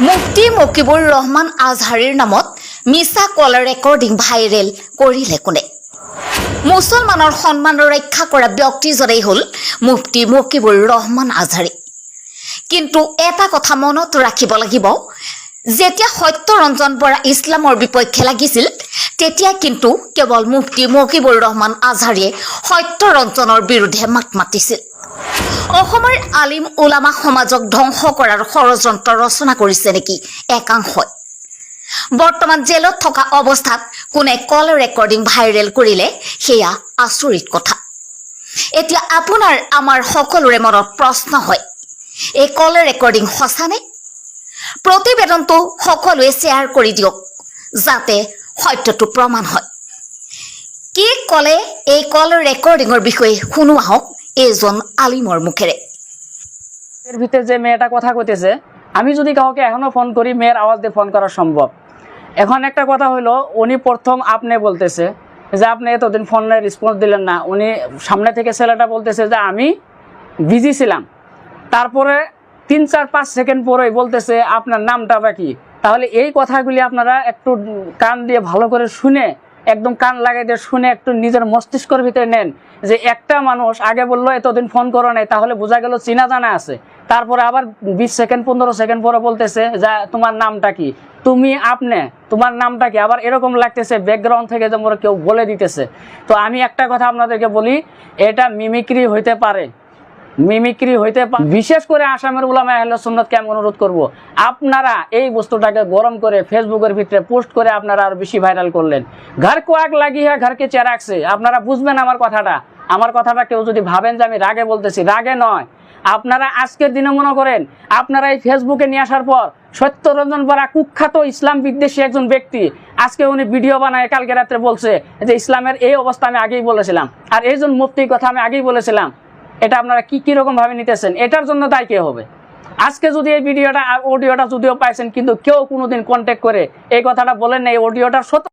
মুফতি মকিবুৰ ৰহমান আজহাৰীৰ নামত মিছা call recording viral কৰিলে কোনে? মুছলমানৰ সন্মান ৰক্ষা কৰা ব্যক্তিজনেই হ'ল মুফতি মকিবুৰ ৰহমান আজহাৰী। কিন্তু এটা কথা মনত ৰাখিব লাগিব, যেতিয়া সত্যৰঞ্জন বৰা ইছলামৰ বিপক্ষে লাগিছিল তেতিয়া কিন্তু কেৱল মুফতি মকিবুৰ ৰহমান আজহাৰীয়ে সত্যৰঞ্জনৰ বিৰুদ্ধে মাত মাতিছিল। অসমৰ আলিম ওলামা সমাজক ধ্বংস কৰাৰ ষড়যন্ত্ৰ ৰচনা কৰিছে নেকি একাংশই? বৰ্তমান জেলত থকা অৱস্থাত কোনে কল ৰেকৰ্ডিং ভাইৰেল কৰিলে সেয়া আচৰিত কথা। এতিয়া আপোনাৰ আমাৰ সকলোৰে মনত প্ৰশ্ন হয়, এই কল ৰেকৰ্ডিং সঁচানে? প্ৰতিবেদনটো সকলোৱে শ্বেয়াৰ কৰি দিয়ক যাতে সত্যটো প্ৰমাণ হয়। কি ক'লে এই কল ৰেকৰ্ডিঙৰ বিষয়ে শুনো আহক এইজন আলিমৰ মুখেৰে। এর ভিতরে যে মেয়েটা কথা কইতেছে, আমি যদি কাউকে এখনো ফোন করি মেয়ের আওয়াজ দিয়ে ফোন করা সম্ভব। এখন একটা কথা হলো, উনি প্রথম আপনি বলতেছে যে আপনি এতদিন ফোনে রেসপন্স দিলেন না। উনি সামনে থেকে ছেলেটা বলতেছে যে আমি বিজি ছিলাম। তারপরে 3-4-5 সেকেন্ড পরেই বলতেছে আপনার নামটা বা কি। তাহলে এই কথাগুলি আপনারা একটু কান দিয়ে ভালো করে শুনে, একদম কান লাগাই দিয়ে শুনে একটু নিজের মস্তিষ্কের ভিতরে নেন যে একটা মানুষ আগে বললো এতদিন ফোন করো নাই, তাহলে বোঝা গেল চিনা জানা আছে। তারপরে আবার 20 সেকেন্ড 15 সেকেন্ড পরে বলতেছে যে তোমার নামটা কি, তুমি আপনি তোমার নামটা কি। আবার এরকম লাগতেছে ব্যাকগ্রাউন্ড থেকে যেমন কেউ বলে দিতেছে। তো আমি একটা কথা আপনাদেরকে বলি, এটা মিমিক্রি হইতে পারে, মিমিক্রি হইতে পারে। বিশেষ করে আসামের উলামা আহলে সুন্নাতকে আমি অনুরোধ করব, আপনারা এই বস্তুটাকে গরম করে ফেসবুকের ভিতরে পোস্ট করে আপনারা আরো বেশি ভাইরাল করলেন। ঘর কো আগ লাগি হ্যাঁ ঘরকে চেরাগছে। আপনারা বুঝবেন আমার কথাটা কেউ যদি ভাবেন যে আমি রাগে বলতেছি, রাগে নয়। আপনারা আজকের দিনে মনে করেন আপনারা এই ফেসবুকে নিয়ে আসার পর সত্যরঞ্জন বরা কুখ্যাত ইসলাম বিদ্বেষী একজন ব্যক্তি, আজকে উনি ভিডিও বানায় কালকে রাত্রে বলছে যে ইসলামের এই অবস্থা আমি আগেই বলেছিলাম, আর এইজন মুফতির কথা আমি আগেই বলেছিলাম। এটা আপনারা কি রকম ভাবে নিতেছেন? এটার জন্য দায়ী কে হবে? আজকে যদি এই ভিডিওটা অডিওটা যদিও পাইছেন, কিন্তু কেউ কোনোদিন কন্ট্যাক্ট করে এই কথাটা বলেন না, এই অডিওটার সত্য